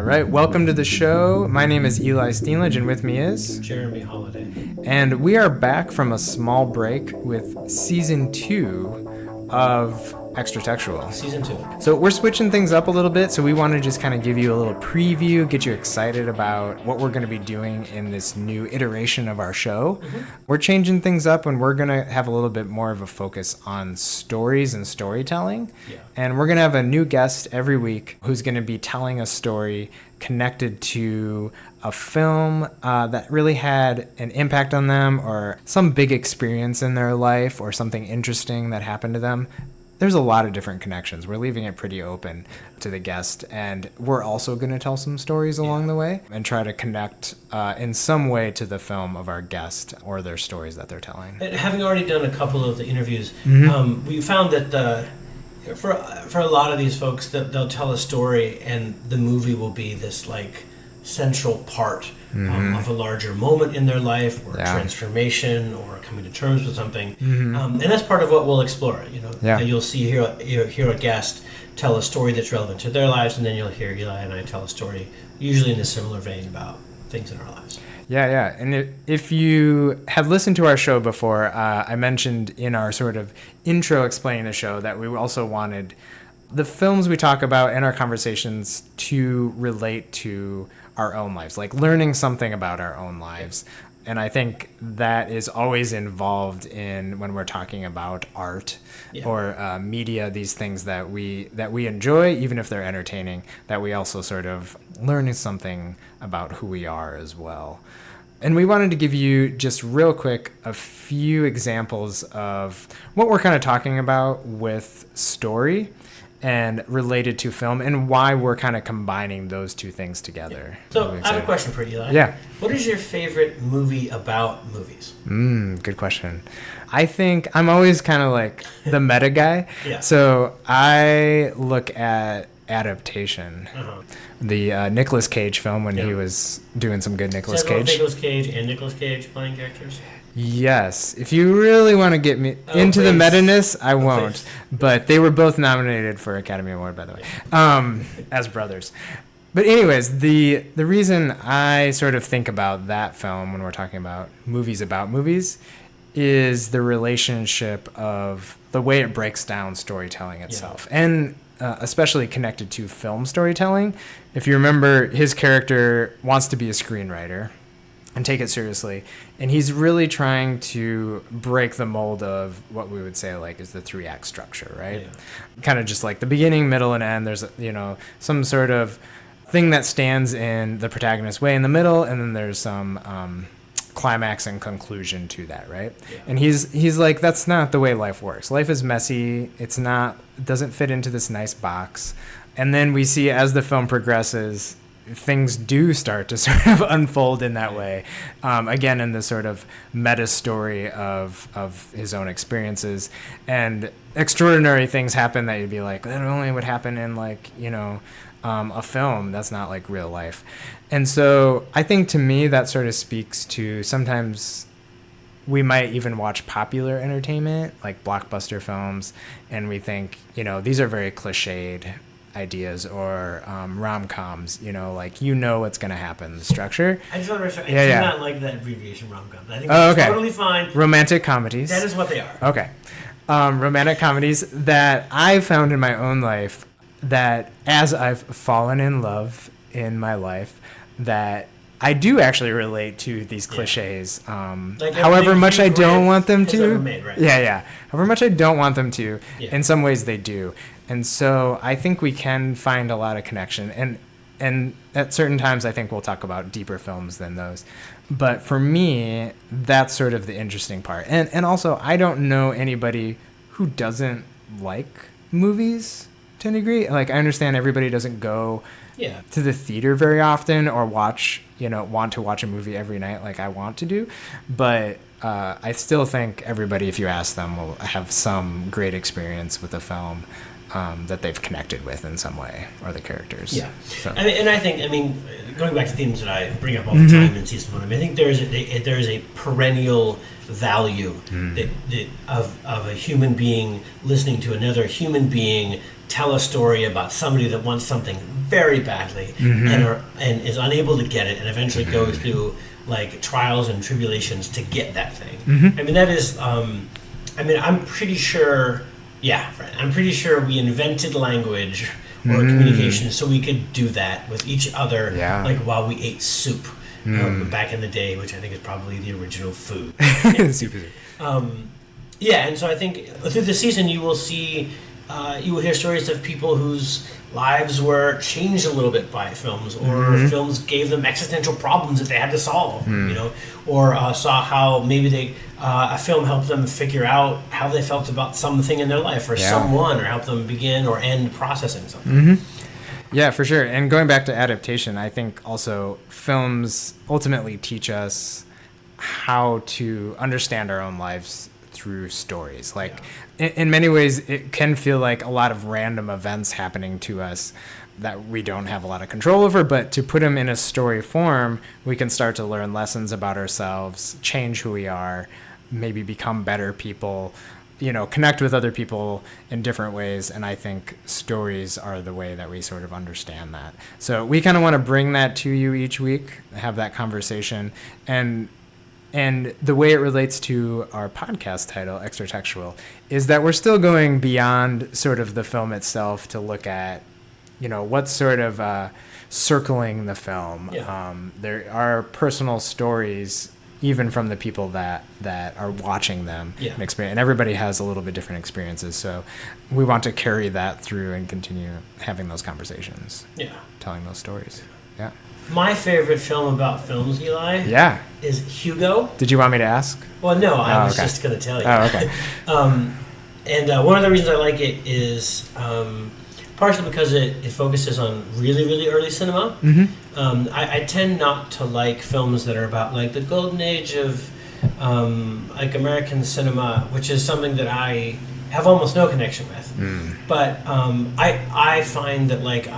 All right, welcome to the show. My name is Eli Steenlage, and with me is Jeremy Holiday. And we are back from a small break with season 2 of Extra Textual. Season 2. So we're switching things up a little bit, so we want to just kind of give you a little preview, get you excited about what we're going to be doing in this new iteration of our show. We're changing things up, and we're going to have a little bit more of a focus on stories and storytelling. Yeah. And we're going to have a new guest every week who's going to be telling a story connected to a film that really had an impact on them, or some big experience in their life, or something interesting that happened to them. There's a lot of different connections. We're leaving it pretty open to the guest, and we're also going to tell some stories along the way and try to connect in some way to the film of our guest or their stories that they're telling. And having already done a couple of the interviews, we found that for a lot of these folks, they'll tell a story, and the movie will be this like central part of a larger moment in their life, or a transformation, or coming to terms with something, and that's part of what we'll explore. You'll hear a guest tell a story that's relevant to their lives, and then you'll hear Eli and I tell a story, usually in a similar vein, about things in our lives. Yeah. And if you have listened to our show before, I mentioned in our sort of intro explaining the show that we also wanted the films we talk about in our conversations to relate to our own lives, like learning something about our own lives. And I think that is always involved in when we're talking about art or media, these things that we enjoy, even if they're entertaining, that we also sort of learn something about who we are as well. And we wanted to give you just real quick a few examples of what we're kind of talking about with story and related to film, and why we're kind of combining those two things together. So I have a question for you, Eli. Yeah. What is your favorite movie about movies? Good question. I think I'm always kind of like the meta guy. Yeah. So I look at adaptation. The Nicolas Cage film when he was doing some good Nicolas Cage. Nicolas Cage and Nicolas Cage playing characters? Yes. If you really want to get me into the meta-ness, I won't. Please. But they were both nominated for Academy Award, by the way, as brothers. But anyways, the reason I sort of think about that film when we're talking about movies is the relationship of the way it breaks down storytelling itself. And especially connected to film storytelling. If you remember, his character wants to be a screenwriter and take it seriously, and he's really trying to break the mold of what we would say like is the 3-act structure, right? Kind of just like the beginning, middle, and end. There's some sort of thing that stands in the protagonist's way in the middle, and then there's some climax and conclusion to that, right? And he's like, that's not the way life works. Life is messy. It doesn't fit into this nice box. And then we see as the film progresses, things do start to sort of unfold in that way. Again, in the sort of meta story of his own experiences, and extraordinary things happen that you'd be like, that only would happen in like, a film. That's not like real life. And so I think to me that sort of speaks to, sometimes we might even watch popular entertainment like blockbuster films, and we think, these are very cliched ideas, or rom-coms, like what's going to happen, the structure. I just want to make sure, I do not like that abbreviation rom-com. I think that's totally fine. Romantic comedies. That is what they are. Okay. Romantic comedies that I've found in my own life, that as I've fallen in love in my life, that I do actually relate to these cliches. Like however much I don't want them to. Made, right? Yeah. However much I don't want them to, in some ways they do. And so I think we can find a lot of connection. And at certain times, I think we'll talk about deeper films than those. But for me, that's sort of the interesting part. And also, I don't know anybody who doesn't like movies to a degree. Like, I understand everybody doesn't go to the theater very often, or want to watch a movie every night like I want to do. But I still think everybody, if you ask them, will have some great experience with a film. that they've connected with in some way, or the characters. Yeah. So. I think, going back to themes that I bring up all the time in season 1, I think there is a perennial value of a human being listening to another human being tell a story about somebody that wants something very badly and is unable to get it, and eventually goes through like trials and tribulations to get that thing. That is, I'm pretty sure. Yeah, right. I'm pretty sure we invented language or communication so we could do that with each other, like while we ate soup back in the day, which I think is probably the original food. Soup. And so I think through the season you will see, you will hear stories of people whose lives were changed a little bit by films, or films gave them existential problems that they had to solve, or saw how maybe a film helped them figure out how they felt about something in their life, or someone, or helped them begin or end processing something. Yeah, for sure. And going back to adaptation, I think also films ultimately teach us how to understand our own lives through stories. Like, in many ways, it can feel like a lot of random events happening to us that we don't have a lot of control over, but to put them in a story form, we can start to learn lessons about ourselves, change who we are, maybe become better people, connect with other people in different ways. And I think stories are the way that we sort of understand that. So we kind of want to bring that to you each week, have that conversation. And the way it relates to our podcast title, Extra Textual, is that we're still going beyond sort of the film itself to look at, what's sort of circling the film. Yeah. There are personal stories, even from the people that are watching them and experience. And everybody has a little bit different experiences. So we want to carry that through and continue having those conversations. Yeah. Telling those stories. Yeah. My favorite film about films, Eli, is Hugo. Did you want me to ask? Well, no, I was just going to tell you. Oh, okay. And one of the reasons I like it is partially because it focuses on really, really early cinema. I tend not to like films that are about like the golden age of like American cinema, which is something that I have almost no connection with. But I find that like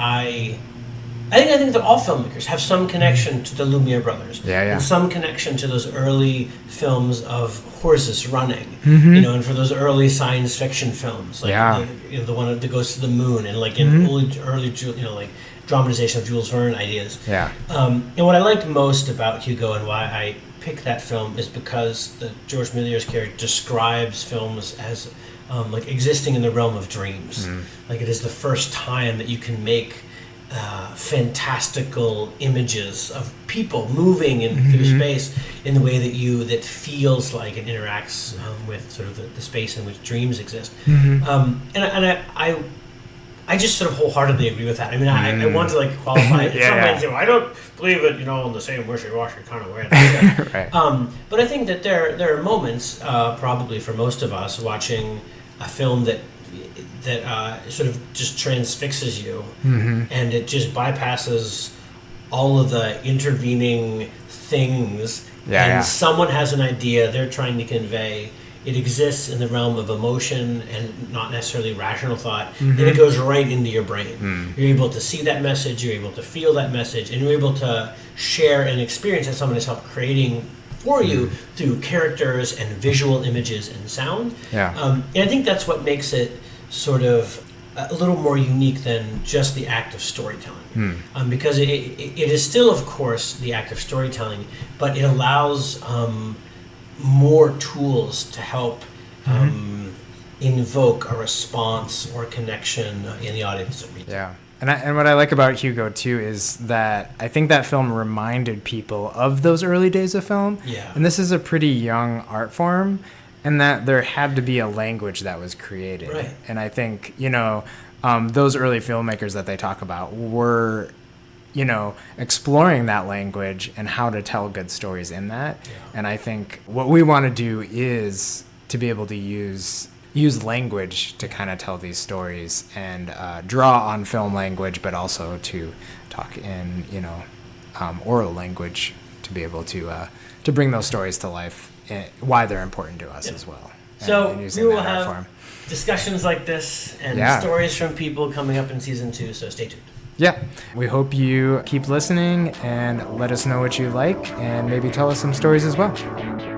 I think that all filmmakers have some connection to the Lumiere brothers, and some connection to those early films of horses running, and for those early science fiction films, like the one that goes to the moon, and like in early like dramatization of Jules Verne ideas. And what I liked most about Hugo and why I picked that film is because George Méliès's character describes films as like existing in the realm of dreams. Like it is the first time that you can make fantastical images of people moving through space in the way that feels like it interacts with sort of the space in which dreams exist. And I just sort of wholeheartedly agree with that. I want to like qualify it. I don't believe it, in the same wishy-washy kind of way. Right. But I think that there are moments, probably for most of us, watching a film that sort of just transfixes you, and it just bypasses all of the intervening things, someone has an idea they're trying to convey. It exists in the realm of emotion and not necessarily rational thought, and it goes right into your brain. You're able to see that message, you're able to feel that message, and you're able to share an experience that someone has helped creating for you through characters and visual images and sound. And I think that's what makes it sort of a little more unique than just the act of storytelling. Because it is still, of course, the act of storytelling, but it allows more tools to help invoke a response or connection in the audience that reads it. And what I like about Hugo, too, is that I think that film reminded people of those early days of film. And this is a pretty young art form, and that there had to be a language that was created. And I think, those early filmmakers that they talk about were, exploring that language and how to tell good stories in that. And I think what we want to do is to be able to use language to kind of tell these stories and draw on film language, but also to talk in, oral language to be able to bring those stories to life, why they're important to us as well. So we will have discussions like this and stories from people coming up in season 2, so stay tuned. Yeah, we hope you keep listening and let us know what you like and maybe tell us some stories as well.